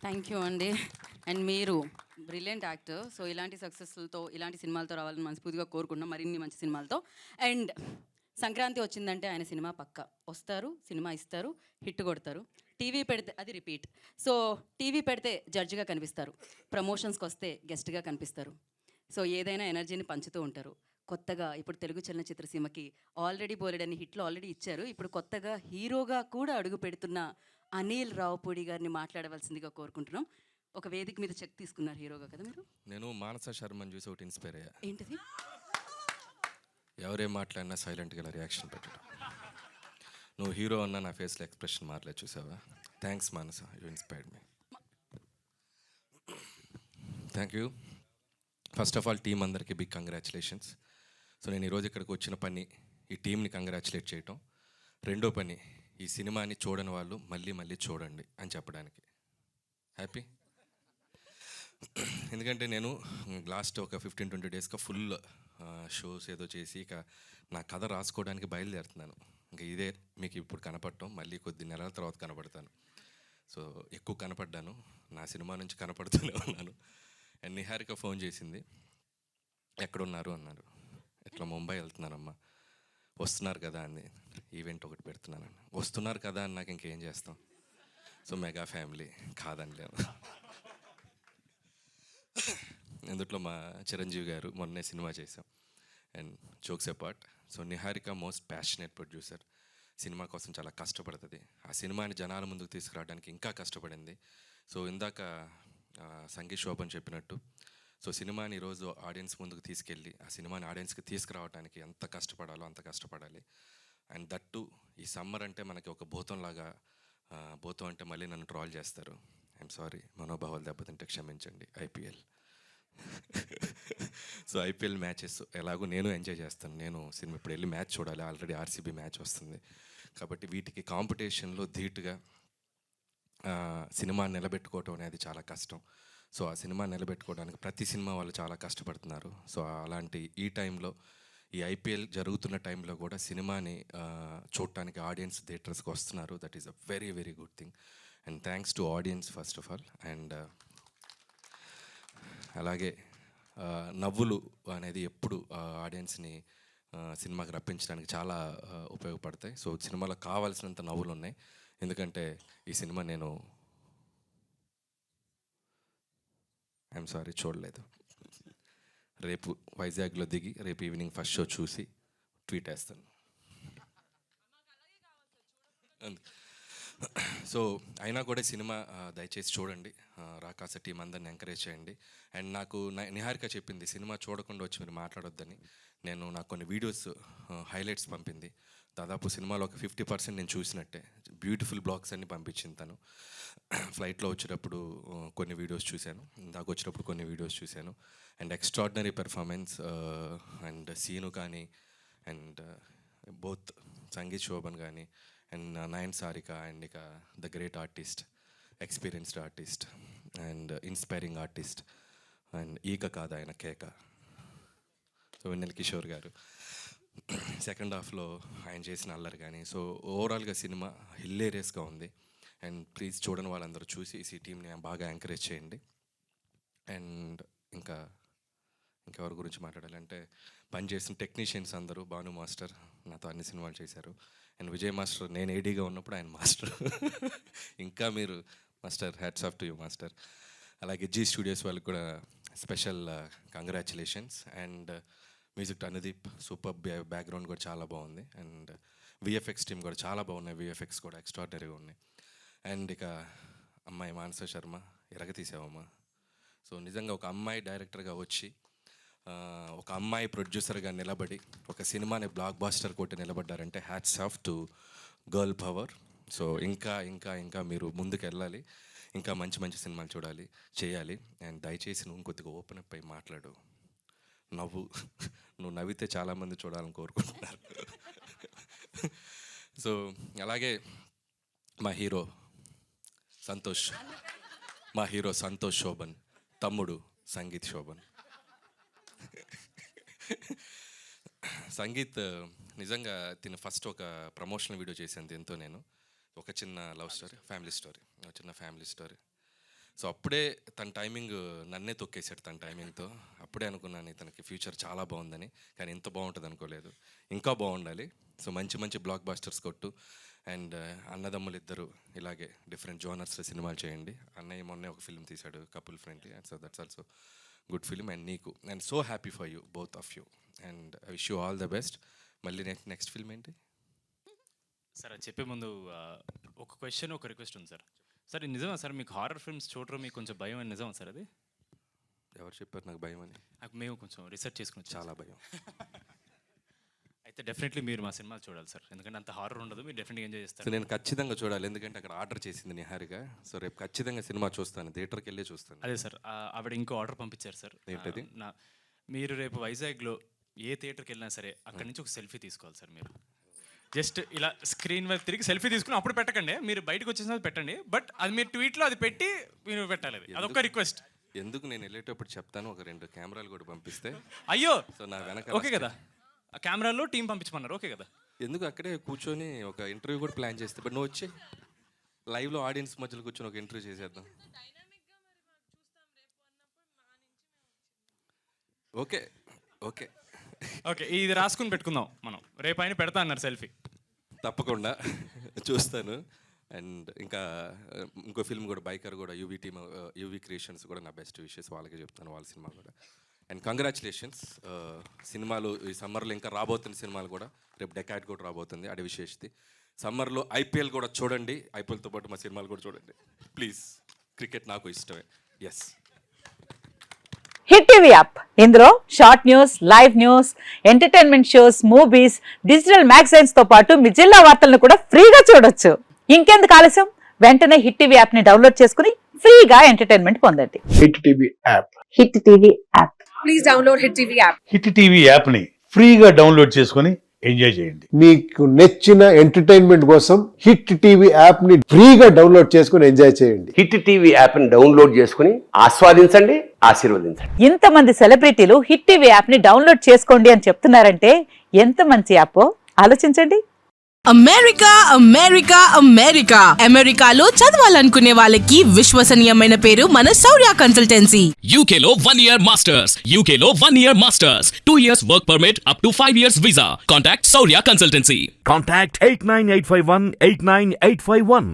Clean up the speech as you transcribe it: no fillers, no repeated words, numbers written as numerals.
Thank you అండి. And మీరు brilliant actor. So ఇలాంటి సక్సెస్‌లతో, ఇలాంటి సినిమాలతో రావాలని మనస్ఫూర్తిగా కోరుకుంటున్నాం. మరిన్ని మంచి సినిమాలతో. అండ్ సంక్రాంతి వచ్చిందంటే ఆయన సినిమా పక్కా. వస్తారు, సినిమా ఇస్తారు, హిట్ కొడతారు. టీవీ పెడితే అది రిపీట్. సో టీవీ పెడితే జడ్జిగా కనిపిస్తారు. ప్రమోషన్స్‌కొస్తే గెస్ట్‌గా కనిపిస్తారు. సో ఏదైనా ఎనర్జీని పంచుతూ ఉంటారు. కొత్తగా ఇప్పుడు తెలుగు చలనచిత్ర సీమకి ఆల్రెడీ బోలెడన్ని హిట్లు ఆల్రెడీ ఇచ్చారు. ఇప్పుడు కొత్తగా హీరోగా కూడా అడుగు పెడుతున్న అనిల్ రావుపూడి గారిని మాట్లాడవలసిందిగా కోరుకుంటున్నాం. ఒక వేదిక మీద చెక్ తీసుకున్నారు హీరోగా కదా మీరు? నేను మానస శర్మని చూసి ఒకటి ఇన్స్పైర్ అయ్యా. ఏంటిది? ఎవరేం మాట్లాడినా సైలెంట్గా ఇలా రియాక్షన్ పెట్టడం. నువ్వు హీరో అన్న నా ఫేస్లో ఎక్స్ప్రెషన్ మారలేదు, చూసావా? Thanks Manasa, you inspired me. Thank you. First of all team అందరికీ బిగ్ కంగ్రాచులేషన్స్. సో నేను ఈరోజు ఇక్కడికి వచ్చిన పని ఈ టీంని కంగ్రాచులేట్ చేయటం. రెండో పని ఈ సినిమాని చూడని వాళ్ళు మళ్ళీ మళ్ళీ చూడండి అని చెప్పడానికి. హ్యాపీ. ఎందుకంటే నేను లాస్ట్ ఒక 15-20 డేస్గా ఫుల్ షోస్ ఏదో చేసి ఇక నా కథ రాసుకోవడానికి బయలుదేరుతున్నాను. ఇంకా ఇదే మీకు ఇప్పుడు కనపడటం, మళ్ళీ కొద్ది నెలల తర్వాత కనపడతాను. సో ఎక్కువ కనపడ్డాను, నా సినిమా నుంచి కనపడుతూనే ఉన్నాను. అండ్ నిహారిక ఫోన్ చేసింది, ఎక్కడున్నారు అన్నారు. ఇట్లా ముంబై వెళ్తున్నానమ్మా. వస్తున్నారు కదా అంది. ఈవెంట్ ఒకటి పెడుతున్నానన్న. వస్తున్నారు కదా అని నాకు ఇంకేం చేస్తాం. సో మెగా ఫ్యామిలీ కాదనిలేను. ఇందులో మా చిరంజీవి గారు మొన్నే సినిమా చేసాం. And jokes apart, so Niharika most passionate producer. Cinema కోసం చాలా కష్టపడుతుంది. ఆ సినిమాని జనాల ముందుకు తీసుకురావడానికి ఇంకా కష్టపడింది. సో ఇందాక సంగీత్ శోభన్ చెప్పినట్టు, సో సినిమాని ఈరోజు ఆడియన్స్ ముందుకు తీసుకెళ్ళి ఆ సినిమాని ఆడియన్స్కి తీసుకురావడానికి ఎంత కష్టపడాలో అంత కష్టపడాలి. అండ్ దట్టు ఈ సమ్మర్ అంటే మనకి ఒక భూతంలాగా, భూతం అంటే మళ్ళీ నన్ను ట్రాల్ చేస్తారు. ఐఎమ్ సారీ, మనోభావాలు దెబ్బతింటే క్షమించండి. ఐపీఎల్ సో ఐపీఎల్ మ్యాచెస్ ఎలాగో నేను ఎంజాయ్ చేస్తాను. నేను సినిమా ఇప్పుడు వెళ్ళి మ్యాచ్ చూడాలి, ఆల్రెడీ ఆర్సీబీ మ్యాచ్ వస్తుంది. కాబట్టి వీటికి కాంపిటీషన్లో ధీటుగా సినిమా నిలబెట్టుకోవటం అనేది చాలా కష్టం. సో ఆ సినిమా నిలబెట్టుకోవడానికి ప్రతి సినిమా వాళ్ళు చాలా కష్టపడుతున్నారు. సో అలాంటి ఈ టైంలో, ఈ ఐపీఎల్ జరుగుతున్న టైంలో కూడా సినిమాని చూడటానికి ఆడియన్స్ థియేటర్స్కి వస్తున్నారు. That is a very very good thing. And thanks to audience first of all. And అలాగే నవ్వులు అనేది ఎప్పుడు ఆడియన్స్ని సినిమాకి రప్పించడానికి చాలా ఉపయోగపడతాయి. సో సినిమాలో కావాల్సినంత నవ్వులు ఉన్నాయి. ఎందుకంటే ఈ సినిమా నేను ఐఎమ్ సారీ చూడలేదు. రేపు వైజాగ్లో దిగి రేపు ఈవినింగ్ ఫస్ట్ షో చూసి ట్వీట్ వేస్తాను. సో అయినా కూడా సినిమా దయచేసి చూడండి. రాకాస టీం అందరిని ఎంకరేజ్ చేయండి. అండ్ నాకు నిహారిక చెప్పింది సినిమా చూడకుండా వచ్చి మీరు మాట్లాడొద్దని. నాకు కొన్ని వీడియోస్ హైలైట్స్ పంపింది. దాదాపు సినిమాలో ఒక 50% నేను చూసినట్టే. బ్యూటిఫుల్ బ్లాగ్స్ అన్ని పంపించింది తను. ఫ్లైట్లో వచ్చేటప్పుడు కొన్ని వీడియోస్ చూశాను, ఇందాక వచ్చేటప్పుడు కొన్ని వీడియోస్ చూశాను. And extraordinary performance. And Seenu కానీ, అండ్ బోత్ సంగీత్ శోభన్ కానీ, అండ్ నయన్ సారిక, అండ్ ఇక the great artist, experienced artist, and inspiring artist, and ఈక కాదు ఆయన కేక, సో వెన్నెల కిషోర్ గారు. సెకండ్ హాఫ్లో ఆయన చేసిన అల్లరి కానీ, సో ఓవరాల్గా సినిమా హిల్లేరియస్గా ఉంది. అండ్ ప్లీజ్ చూడని వాళ్ళందరూ చూసి ఈ టీంని బాగా ఎంకరేజ్ చేయండి. అండ్ ఇంకెవరి గురించి మాట్లాడాలంటే, పనిచేసిన టెక్నీషియన్స్ అందరూ, భాను మాస్టర్ నాతో అన్ని సినిమాలు చేశారు. అండ్ విజయ్ మాస్టర్ నేను ఏడీగా ఉన్నప్పుడు ఆయన మాస్టర్. ఇంకా మీరు master, hats off to you master. అలాగే జీ స్టూడియోస్ వాళ్ళకి కూడా special congratulations. And music Anudeep, super background కూడా చాలా బాగుంది. అండ్ విఎఫ్ఎక్స్ టీమ్ కూడా చాలా బాగున్నాయి, విఎఫ్ఎక్స్ కూడా ఎక్స్ట్రాడినరీగా ఉన్నాయి. అండ్ ఇక అమ్మాయి మానస శర్మ, ఎరగతీసావమ్మా. సో నిజంగా ఒక అమ్మాయి డైరెక్టర్గా వచ్చి, ఒక అమ్మాయి ప్రొడ్యూసర్గా నిలబడి ఒక సినిమాని బ్లాక్ బాస్టర్ కొట్టి నిలబడ్డారంటే hats off to girl power. So ఇంకా ఇంకా ఇంకా మీరు ముందుకు వెళ్ళాలి, ఇంకా మంచి మంచి సినిమాలు చూడాలి, చేయాలి. అండ్ దయచేసి నువ్వు కొద్దిగా ఓపెన్ అప్ అయి మాట్లాడు. నువ్వు నవ్వితే చాలామంది చూడాలని కోరుకుంటున్నారు. సో అలాగే మా హీరో సంతోష్ శోభన్, తమ్ముడు సంగీత్ శోభన్. సంగీత్ నిజంగా తిను ఫస్ట్ ఒక ప్రమోషనల్ వీడియో చేశాను దీంతో. నేను ఒక చిన్న లవ్ స్టోరీ, ఫ్యామిలీ స్టోరీ, ఒక చిన్న ఫ్యామిలీ స్టోరీ. సో అప్పుడే తన టైమింగ్ నన్నే తొక్కేశాడు తన టైమింగ్తో. అప్పుడే అనుకున్నాను ఇతనికి ఫ్యూచర్ చాలా బాగుందని, కానీ ఇంత బాగుంటుంది అనుకోలేదు. ఇంకా బాగుండాలి. సో మంచి మంచి బ్లాక్ బాస్టర్స్ కొట్టు. అండ్ అన్నదమ్ములు ఇద్దరు ఇలాగే డిఫరెంట్ జోనర్స్లో సినిమాలు చేయండి. అన్నయ్య మొన్నే ఒక ఫిల్మ్ తీశాడు couple friendly, and so that's also good film. And నీకు and so happy for you, both of you, and I wish you all the best. మళ్ళీ నెక్స్ట్ ఫిల్మ్ ఏంటి సార్? అది చెప్పే ముందు ఒక క్వశ్చన్, ఒక రిక్వెస్ట్ ఉంది సార్. సార్ ఇది నిజమా సార్, మీకు హారర్ ఫిల్మ్స్ చూడడం మీకు కొంచెం భయం అని నిజమా సార్? అది ఎవరు చెప్పారు నాకు భయం అని? నాకు మేము కొంచెం రీసెర్చ్ చేసుకుని చాలా భయం. అయితే డెఫినెట్లీ మీరు మా సినిమాలు చూడాలి సార్, ఎందుకంటే అంత హారర్ ఉండదు, మీరు డెఫినెట్గా ఎంజాయ్ సో చేస్తారు. నేను ఖచ్చితంగా చూడాలి, ఎందుకంటే అక్కడ ఆర్డర్ చేసింది నిహారిక. సో రేపు ఖచ్చితంగా సినిమా చూస్తాను, థియేటర్కి వెళ్ళే చూస్తాను. అదే సార్, ఆవిడ ఇంకో ఆర్డర్ పంపించారు సార్. ఏంటది? మీరు రేపు వైజాగ్లో ఏ థియేటర్కి వెళ్ళినా సరే అక్కడి నుంచి ఒక సెల్ఫీ తీసుకోవాలి సార్. మీరు జస్ట్ ఇలా స్క్రీన్ వైపు తిరిగి సెల్ఫీ తీసుకుని అప్పుడు పెట్టకండి, మీరు బయటకు వచ్చేసిన పెట్టండి, బట్ అది మీరు ట్వీట్లో అది పెట్టి మీరు పెట్టాలి. అదొక రిక్వెస్ట్. ఎందుకు నేను వెళ్ళేటప్పుడు చెప్తాను, ఒక 2 కెమెరాలు కూడా పంపిస్తే. అయ్యో, సో నా వెనక ఓకే కదా, ఆ కెమెరాలో టీం పంపించమన్నారు, ఓకే కదా. ఎందుకు అక్కడే కూర్చొని ఒక ఇంటర్వ్యూ కూడా ప్లాన్ చేస్తే, బట్ నువ్వు వచ్చి లైవ్లో ఆడియన్స్ మధ్యలో కూర్చొని ఒక ఇంటర్వ్యూ చేసేద్దాం. ఓకే ఓకే ఓకే, ఇది రాసుకుని పెట్టుకుందాం మనం, రేపు ఆయన పెడతా అన్నారు సెల్ఫీ. తప్పకుండా చూస్తాను. అండ్ ఇంకా ఇంకో ఫిల్మ్ కూడా బైకర్ కూడా యూవీ టీమ్, యూవీ క్రియేషన్స్ కూడా నా బెస్ట్ విషెస్ వాళ్ళకే చెప్తాను, వాళ్ళ సినిమా కూడా. అండ్ కంగ్రాచులేషన్స్, సినిమాలు ఈ సమ్మర్లో ఇంకా రాబోతున్న సినిమాలు కూడా, రేపు డెకాడ్ కూడా రాబోతుంది, అది విశేషది. సమ్మర్లో ఐపీఎల్ కూడా చూడండి, ఐపీఎల్తో పాటు మా సినిమాలు కూడా చూడండి ప్లీజ్. క్రికెట్ నాకు ఇష్టమే. ఎస్. హిట్ టీవీ యాప్, ఇందులో short news, live news, entertainment shows, movies, digital magazines తో పాటు మీ జిల్లా వార్తలను కూడా ఫ్రీగా చూడొచ్చు. ఇంకెందుకు ఆలస్యం, వెంటనే హిట్ టీవీ యాప్ ని డౌన్లోడ్ చేసుకుని ఫ్రీగా ఎంటర్టైన్మెంట్ పొందండి. Hit TV app. Hit TV app. Please download hit TV app. Hit TV app ని ఫ్రీగా డౌన్లోడ్ చేసుకొని ఎంజాయ్ చేయండి. మీకు నచ్చిన ఎంటర్టైన్మెంట్ కోసం హిట్ టీవీ యాప్ ని ఫ్రీగా డౌన్లోడ్ చేసుకుని ఎంజాయ్ చేయండి. హిట్ టీవీ యాప్ ని డౌన్లోడ్ చేసుకుని ఆస్వాదించండి, ఆశీర్వదించండి. ఇంతమంది సెలబ్రిటీలు హిట్ టీవీ యాప్ ని డౌన్లోడ్ చేసుకోండి అని చెప్తున్నారంటే ఎంత మంచి యాప్ ఆలోచించండి. అమెరికా అమెరికా అమెరికా అమెరికాలో చదవాలనుకునే వాళ్ళకి విశ్వసనీయమైన పేరు మన శౌర్య కన్సల్టెన్సీ. UK లో 1 year masters. UK లో 1 year masters. 2 years work permit up to 5 years visa. Contact Saurya Consultancy. Contact 89851 89851.